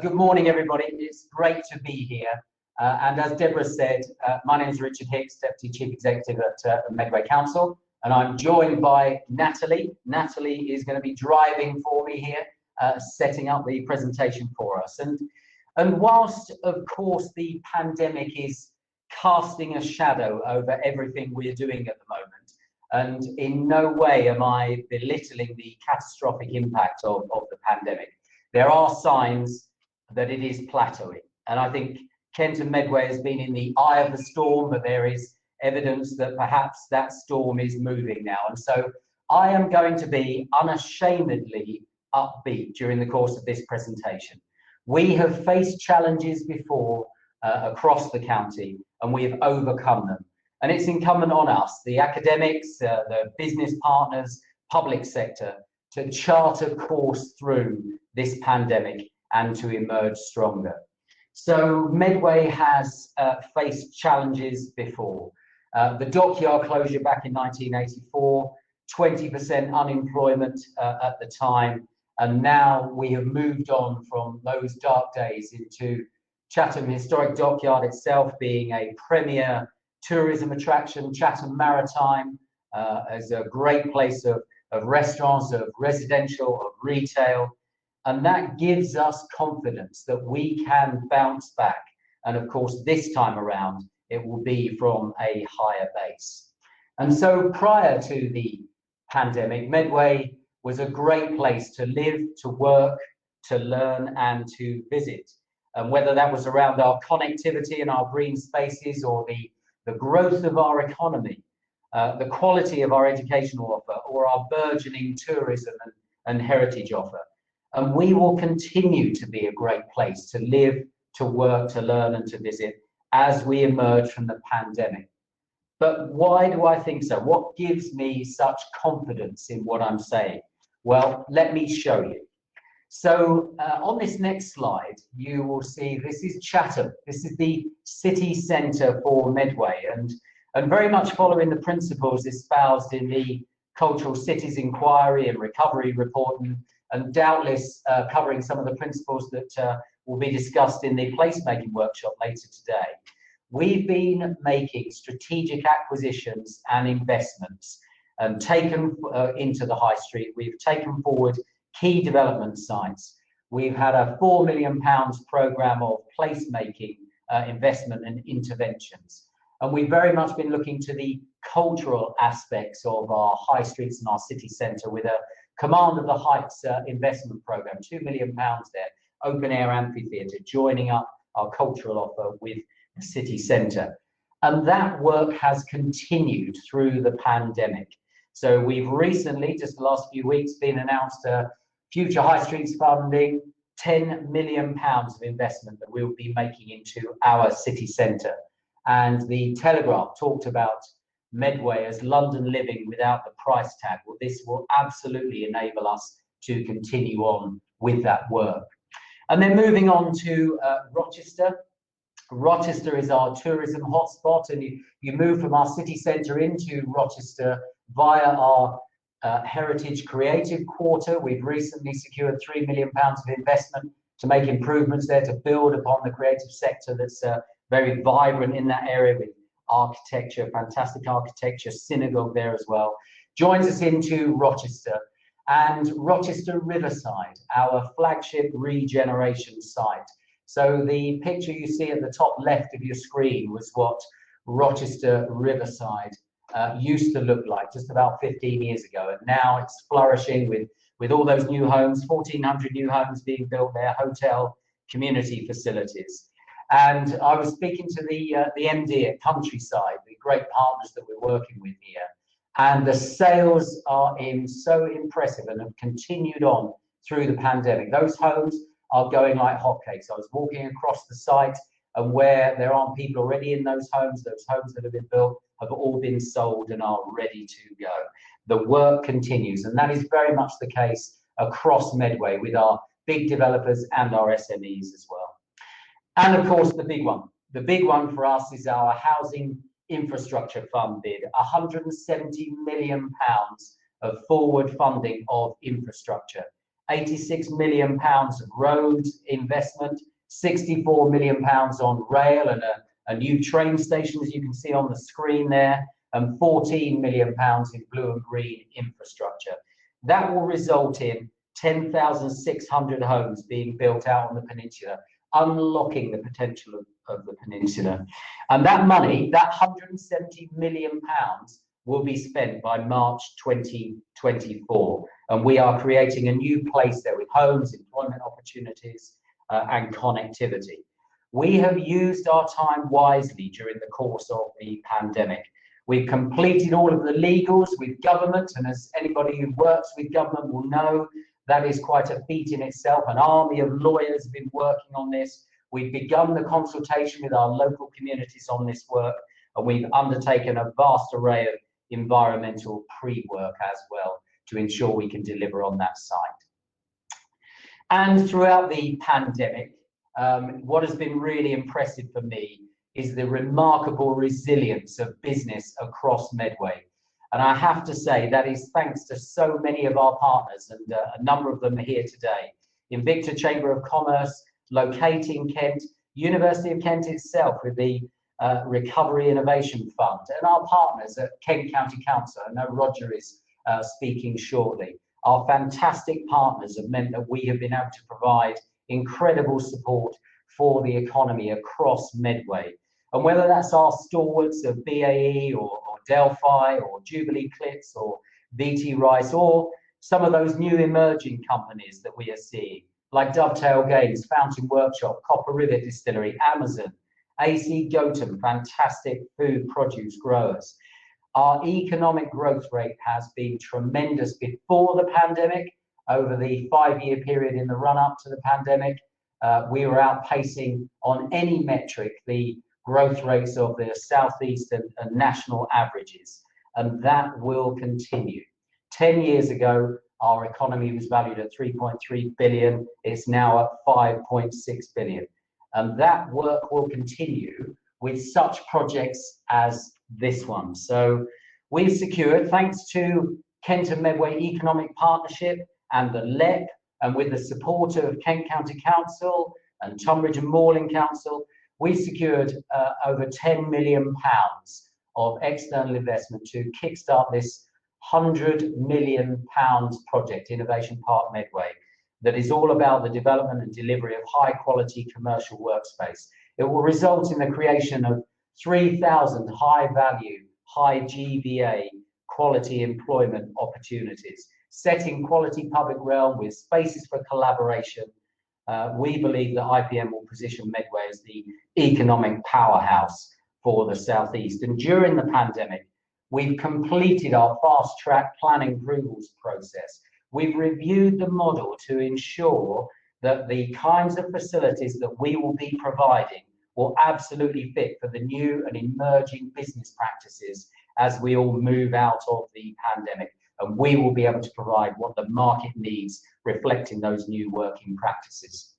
Good morning, everybody. It's great to be here. And as Deborah said, my name is Richard Hicks, Deputy Chief Executive at Medway Council, and I'm joined by Natalie. Natalie is going to be driving for me here, setting up the presentation for us. And whilst, of course, the pandemic is casting a shadow over everything we're doing at the moment, and in no way am I belittling the catastrophic impact of the pandemic, there are signs that it is plateauing. And I think Kent and Medway has been in the eye of the storm, but there is evidence that perhaps that storm is moving now. And so I am going to be unashamedly upbeat during the course of this presentation. We have faced challenges before across the county, and we have overcome them. And it's incumbent on us, the academics, the business partners, public sector, to chart a course through this pandemic and to emerge stronger. So Medway has faced challenges before. The dockyard closure back in 1984, 20% unemployment at the time, and now we have moved on from those dark days into Chatham Historic Dockyard itself being a premier tourism attraction. Chatham Maritime is a great place of restaurants, of residential, of retail. And that gives us confidence that we can bounce back. And of course, this time around, it will be from a higher base. And so prior to the pandemic, Medway was a great place to live, to work, to learn, and to visit. And whether that was around our connectivity and our green spaces, or the growth of our economy, the quality of our educational offer, or our burgeoning tourism and heritage offer. And we will continue to be a great place to live, to work, to learn, and to visit as we emerge from the pandemic. But why do I think so? What gives me such confidence in what I'm saying? Well, let me show you. So on this next slide, you will see this is Chatham. This is the city centre for Medway, and very much following the principles espoused in the Cultural Cities Inquiry and Recovery Report, and doubtless covering some of the principles that will be discussed in the placemaking workshop later today. We've been making strategic acquisitions and investments and taken into the high street. We've taken forward key development sites. We've had a £4 million programme of placemaking investment and interventions. And we've very much been looking to the cultural aspects of our high streets and our city centre with a Command of the Heights investment programme, £2 million there, open air amphitheatre, joining up our cultural offer with the city centre. And that work has continued through the pandemic. So we've recently, just the last few weeks, been announced future high streets funding, £10 million of investment that we'll be making into our city centre. And the Telegraph talked about Medway as London living without the price tag. Well, this will absolutely enable us to continue on with that work. And then moving on to Rochester. Rochester is our tourism hotspot, and you move from our city centre into Rochester via our Heritage Creative Quarter. We've recently secured £3 million of investment to make improvements there, to build upon the creative sector that's very vibrant in that area with architecture, fantastic architecture, synagogue there as well. Joins us into Rochester, and Rochester Riverside, our flagship regeneration site. So the picture you see at the top left of your screen was what Rochester Riverside used to look like just about 15 years ago, and now it's flourishing with all those new homes, 1,400 new homes being built there, hotel, community facilities. And I was speaking to the MD at Countryside, the great partners that we're working with here, and the sales are so impressive and have continued on through the pandemic. Those homes are going like hotcakes. I was walking across the site, and where there aren't people already in those homes that have been built have all been sold and are ready to go. The work continues, and that is very much the case across Medway with our big developers and our SMEs as well. And of course, the big one for us is our Housing Infrastructure Fund bid, £170 million of forward funding of infrastructure. £86 million of road investment, £64 million on rail and a new train station, as you can see on the screen there, and £14 million in blue and green infrastructure. That will result in 10,600 homes being built out on the peninsula, unlocking the potential of the peninsula. And that money, that £170 million, will be spent by March 2024. And we are creating a new place there with homes, employment opportunities, and connectivity. We have used our time wisely during the course of the pandemic. We've completed all of the legals with government, and as anybody who works with government will know, that is quite a feat in itself. An army of lawyers have been working on this. We've begun the consultation with our local communities on this work, and we've undertaken a vast array of environmental pre-work as well to ensure we can deliver on that site. And throughout the pandemic, what has been really impressive for me is the remarkable resilience of business across Medway. And I have to say that is thanks to so many of our partners, and a number of them are here today. Invicta Chamber of Commerce, located in Kent, University of Kent itself with the Recovery Innovation Fund, and our partners at Kent County Council. I know Roger is speaking shortly. Our fantastic partners have meant that we have been able to provide incredible support for the economy across Medway. And whether that's our stalwarts of BAE or Delphi or Jubilee Clips or VT Rice, or some of those new emerging companies that we are seeing, like Dovetail Games, Fountain Workshop, Copper River Distillery, Amazon, AC Gotham, fantastic food produce growers. Our economic growth rate has been tremendous before the pandemic. Over the 5-year period in the run-up to the pandemic, we were outpacing on any metric the growth rates of the Southeast and national averages, and that will continue. 10 years ago, our economy was valued at 3.3 billion. It's now at 5.6 billion. And that work will continue with such projects as this one. So we've secured, thanks to Kent and Medway Economic Partnership and the LEP, and with the support of Kent County Council and Tunbridge and Moreland Council, we secured over £10 million of external investment to kickstart this £100 million project, Innovation Park Medway, that is all about the development and delivery of high quality commercial workspace. It will result in the creation of 3,000 high value, high GVA quality employment opportunities, setting quality public realm with spaces for collaboration. We believe that IPM will position Medway as the economic powerhouse for the Southeast. And during the pandemic, we've completed our fast track planning approvals process. We've reviewed the model to ensure that the kinds of facilities that we will be providing will absolutely fit for the new and emerging business practices as we all move out of the pandemic. And we will be able to provide what the market needs, reflecting those new working practices.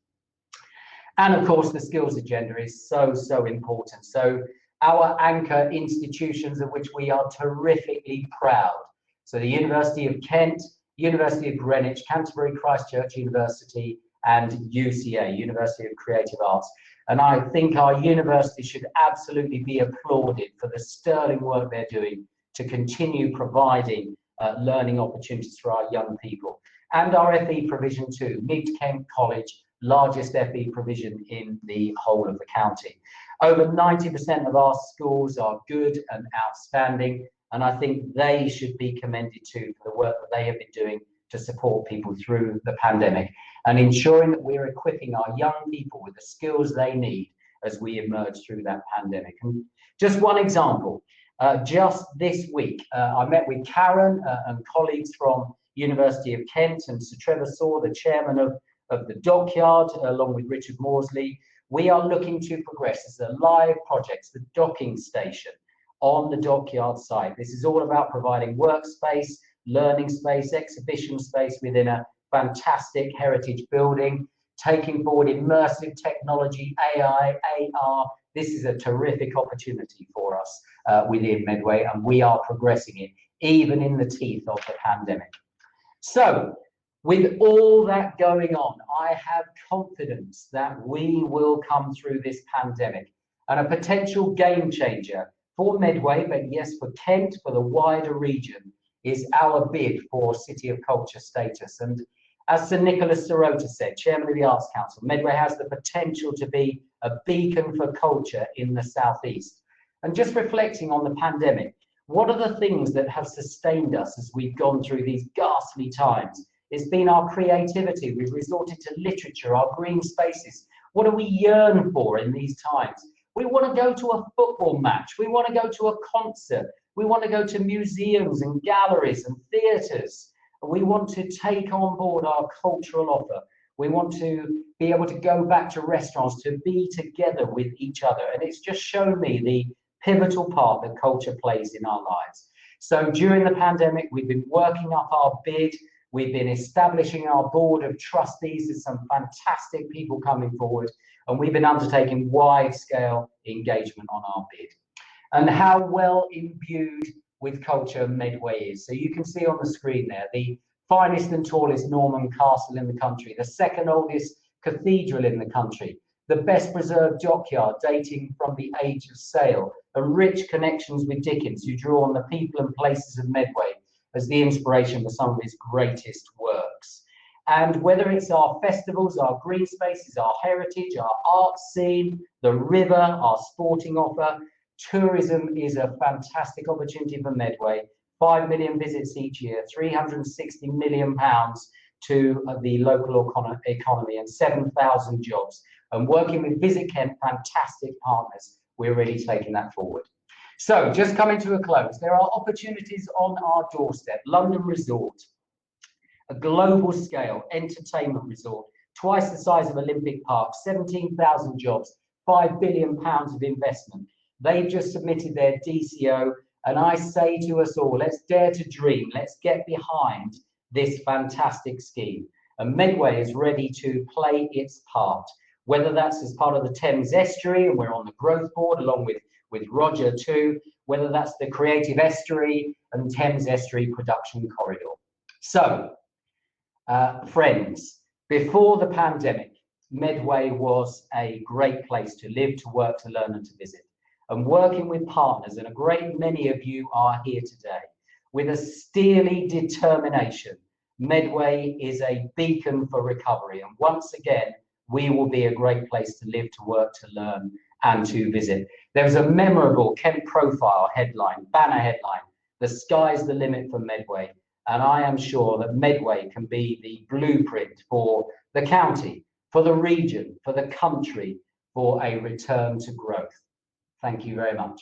And of course, the skills agenda is so important. So our anchor institutions, of which we are terrifically proud. So the University of Kent, University of Greenwich, Canterbury Christchurch University, and UCA, University of Creative Arts. And I think our university should absolutely be applauded for the sterling work they're doing to continue providing learning opportunities for our young people. And our FE provision too, Mid Kent College, largest FE provision in the whole of the county. Over 90% of our schools are good and outstanding, and I think they should be commended too for the work that they have been doing to support people through the pandemic and ensuring that we're equipping our young people with the skills they need as we emerge through that pandemic. And just one example, just this week, I met with Karen and colleagues from University of Kent and Sir Trevor Saw, the chairman of the dockyard, along with Richard Morsley. We are looking to progress as a live project, the docking station on the dockyard site. This is all about providing workspace, learning space, exhibition space within a fantastic heritage building, taking forward immersive technology, AI, AR. This is a terrific opportunity for us within Medway, and we are progressing it even in the teeth of the pandemic. So With all that going on, I have confidence that we will come through this pandemic, and a potential game changer for Medway, but yes, for Kent, for the wider region, is our bid for City of Culture status. And as Sir Nicholas Sirota said, Chairman of the Arts Council, Medway has the potential to be a beacon for culture in the southeast. And just reflecting on the pandemic, what are the things that have sustained us as we've gone through these ghastly times? It's been our creativity. We've resorted to literature, our green spaces. What do we yearn for in these times? We want to go to a football match. We want to go to a concert. We want to go to museums and galleries and theatres. We want to take on board our cultural offer. We want to be able to go back to restaurants, to be together with each other. And it's just shown me the pivotal part that culture plays in our lives. So during the pandemic, we've been working up our bid. We've been establishing our board of trustees. There's some fantastic people coming forward, and we've been undertaking wide-scale engagement on our bid. And how well imbued with culture Medway is. So you can see on the screen there, the finest and tallest Norman castle in the country, the second oldest cathedral in the country, the best preserved dockyard dating from the age of sail, and rich connections with Dickens, who drew on the people and places of Medway as the inspiration for some of his greatest works. And whether it's our festivals, our green spaces, our heritage, our art scene, the river, our sporting offer, tourism is a fantastic opportunity for Medway. 5 million visits each year, £360 million to the local economy, and 7,000 jobs. And working with Visit Kent, fantastic partners, we're really taking that forward. So just coming to a close, there are opportunities on our doorstep. London Resort, a global scale entertainment resort, twice the size of Olympic Park, 17,000 jobs, £5 billion of investment. They've just submitted their DCO, and I say to us all, let's dare to dream, let's get behind this fantastic scheme. And Medway is ready to play its part, whether that's as part of the Thames Estuary, and we're on the growth board along with Roger too, whether that's the Creative Estuary and Thames Estuary Production Corridor. So, friends, before the pandemic, Medway was a great place to live, to work, to learn and to visit. And working with partners, and a great many of you are here today, with a steely determination, Medway is a beacon for recovery. And once again, we will be a great place to live, to work, to learn and to visit. There was a memorable Kent Profile headline, banner headline, "The sky's the limit for Medway." And I am sure that Medway can be the blueprint for the county, for the region, for the country, for a return to growth. Thank you very much.